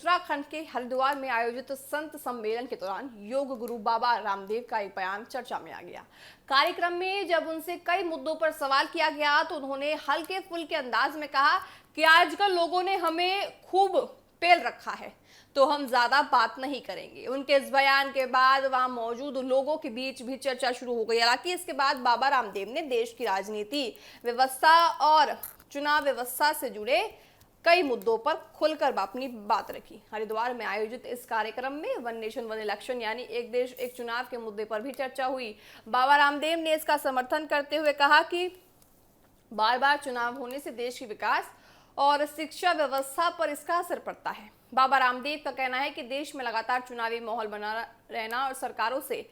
उत्तराखंड के हरिद्वार में आयोजित संत सम्मेलन के दौरान योग गुरु बाबा रामदेव का एक बयान चर्चा में आ गया। कार्यक्रम में जब उनसे कई मुद्दों पर सवाल किया गया तो उन्होंने हल्के फुल्के अंदाज में कहा कि आजकल लोगों ने हमें खूब पेल रखा है, तो हम ज्यादा बात नहीं करेंगे। उनके इस बयान के बाद वहां मौजूद लोगों के बीच भी चर्चा शुरू हो गई। हालांकि इसके बाद बाबा रामदेव ने देश की राजनीति व्यवस्था और चुनाव व्यवस्था से जुड़े कई मुद्दों पर खुलकर अपनी बात रखी। हरिद्वार में आयोजित इस कार्यक्रम में वन नेशन वन इलेक्शन यानी एक देश एक चुनाव के मुद्दे पर भी चर्चा हुई। बाबा रामदेव ने इसका समर्थन करते हुए कहा कि बार बार चुनाव होने से देश की विकास और शिक्षा व्यवस्था पर इसका असर पड़ता है। बाबा रामदेव का कहना है कि देश में लगातार चुनावी माहौल बना रहना और सरकारों से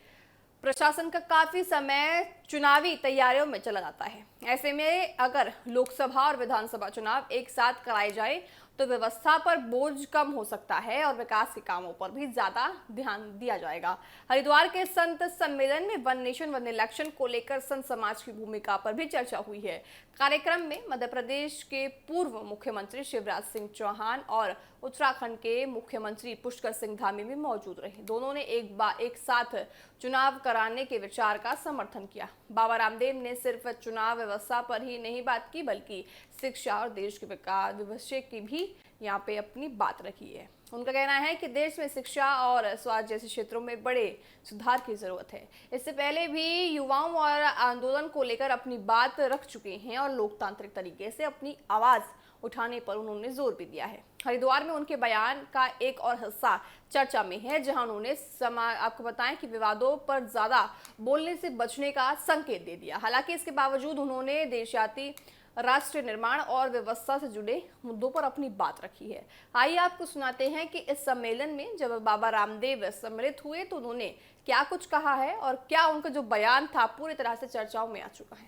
प्रशासन का काफी समय चुनावी तैयारियों में चला जाता है। ऐसे में अगर लोकसभा और विधानसभा चुनाव एक साथ कराए जाए तो व्यवस्था पर बोझ कम हो सकता है और विकास के कामों पर भी ज्यादा ध्यान दिया जाएगा। हरिद्वार के संत सम्मेलन में वन नेशन वन इलेक्शन को लेकर संत समाज की भूमिका पर भी चर्चा हुई है। कार्यक्रम में मध्य प्रदेश के पूर्व मुख्यमंत्री शिवराज सिंह चौहान और उत्तराखंड के मुख्यमंत्री पुष्कर सिंह धामी भी मौजूद रहे। दोनों ने एक साथ चुनाव कराने के विचार का समर्थन किया। बाबा रामदेव ने सिर्फ चुनाव व्यवस्था पर ही नहीं बात की बल्कि शिक्षा और देश के विकास भविष्य की भी यहाँ पे अपनी बात रखी है। उनका कहना है कि देश में शिक्षा और स्वास्थ्य जैसे क्षेत्रों में बड़े सुधार की जरूरत है। इससे पहले भी युवाओं और आंदोलन को लेकर अपनी बात रख चुके हैं और लोकतांत्रिक तरीके से अपनी आवाज उठाने पर उन्होंने जोर भी दिया है। हरिद्वार में उनके बयान का एक और हिस्सा चर्चा में है, जहां उन्होंने आपको बताएं कि विवादों पर ज्यादा बोलने से बचने का संकेत दे दिया। हालांकि इसके बावजूद उन्होंने देशव्यापी राष्ट्र निर्माण और व्यवस्था से जुड़े मुद्दों पर अपनी बात रखी है। आइए आपको सुनाते हैं कि इस सम्मेलन में जब बाबा रामदेव सम्मिलित हुए तो उन्होंने क्या कुछ कहा है और क्या उनका जो बयान था पूरी तरह से चर्चाओं में आ चुका है।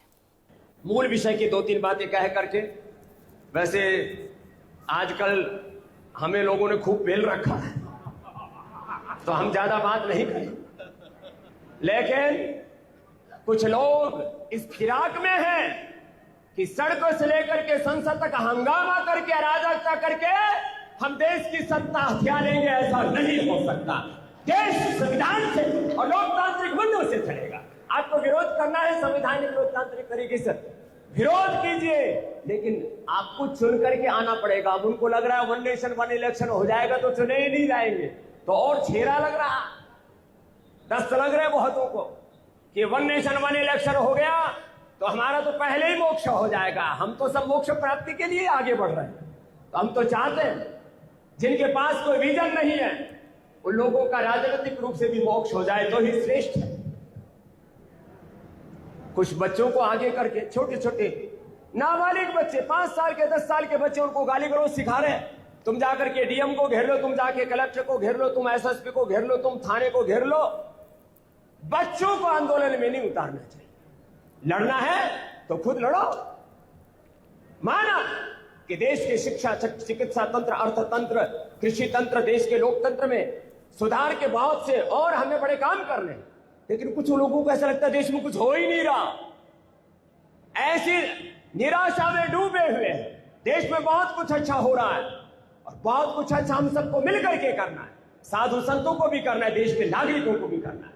मूल विषय की दो तीन बातें कह करके, वैसे आजकल हमें लोगों ने खूब पेल रखा है तो हम ज्यादा बात नहीं करें, लेकिन कुछ लोग इस फिराक में हैं कि सड़कों से लेकर के संसद तक हंगामा करके अराजकता करके हम देश की सत्ता हथिया लेंगे। ऐसा नहीं हो सकता। देश संविधान से और लोकतांत्रिक मूल्यों से चलेगा। आपको विरोध करना है संवैधानिक लोकतांत्रिक तरीके से, विरोध कीजिए, लेकिन आपको चुन करके आना पड़ेगा। अब उनको लग रहा है वन नेशन वन इलेक्शन हो जाएगा तो चुने ही नहीं जाएंगे, तो और छेरा लग रहा, दस्त लग रहे बहुतों को कि वन नेशन वन इलेक्शन हो गया तो हमारा तो पहले ही मोक्ष हो जाएगा। हम तो सब मोक्ष प्राप्ति के लिए आगे बढ़ रहे हैं। तो हम तो चाहते हैं जिनके पास कोई विजन नहीं है उन लोगों का राजनीतिक रूप से भी मोक्ष हो जाए तो ही श्रेष्ठ है। कुछ बच्चों को आगे करके छोटे छोटे नाबालिग बच्चे 5 साल के 10 साल के बच्चे उनको गाली गलौज सिखा रहे हैं। तुम जाकर के डीएम को घेर लो, तुम जाके कलेक्टर को घेर लो, तुम एसएसपी को घेर लो, तुम थाने को घेर लो। बच्चों को आंदोलन में नहीं उतारना चाहिए। लड़ना है तो खुद लड़ो। माना कि देश के शिक्षा चिकित्सा तंत्र अर्थतंत्र कृषि तंत्र देश के लोकतंत्र में सुधार के बहुत से और हमें बड़े काम करने, लेकिन कुछ लोगों को ऐसा लगता है देश में कुछ हो ही नहीं रहा। ऐसी निराशा में डूबे हुए हैं। देश में बहुत कुछ अच्छा हो रहा है और बहुत कुछ अच्छा हम सबको मिल करके करना है। साधु संतों को भी करना है, देश के नागरिकों को भी करना है,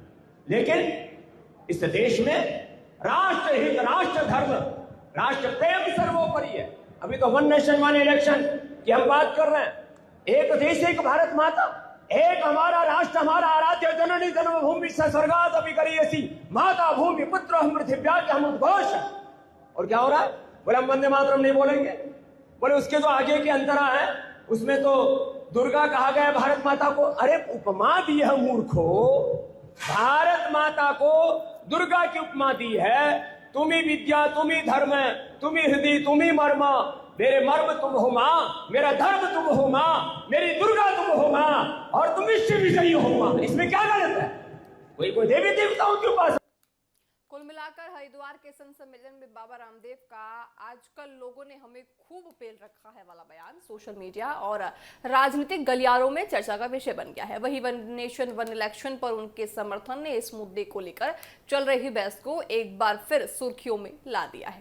लेकिन इस देश में राष्ट्र हित, राष्ट्र धर्म, राष्ट्र प्रेम सर्वोपरि है। अभी तो वन नेशन वन इलेक्शन की हम बात कर रहे हैं। एक देश एक भारत माता, एक हमारा राष्ट्र, हमारा आराध्य जननी जन्मभूमि से स्वर्गात अभिकरीयसी माता भूमि पुत्र हम पृथिव्या के हम उद्घोष। और क्या हो रहा है? बोले हम वंदे मातरम नहीं बोलेंगे। बोले उसके जो आगे की अंतरा है उसमें तो दुर्गा कहा गया भारत माता को। अरे उपमा दी है मूर्खो, भारत माता को दुर्गा की उपमा दी है। तुम्ही विद्या तुम्ही धर्म, तुम्ही हृदय तुम्ही मर्म, मेरे मर्म तुम हो मां, मेरा धर्म तुम हो मां, मेरी दुर्गा तुम हो मां और तुम विश्व विजयी हो मां। इसमें क्या गलत है? कोई देवी देवताओं के उपासना। कुल मिलाकर हरिद्वार के संत सम्मेलन में बाबा रामदेव का आजकल लोगों ने हमें खूब पेल रखा है वाला बयान सोशल मीडिया और राजनीतिक गलियारों में चर्चा का विषय बन गया है। वही वन नेशन वन इलेक्शन पर उनके समर्थन ने इस मुद्दे को लेकर चल रही बहस को एक बार फिर सुर्खियों में ला दिया है।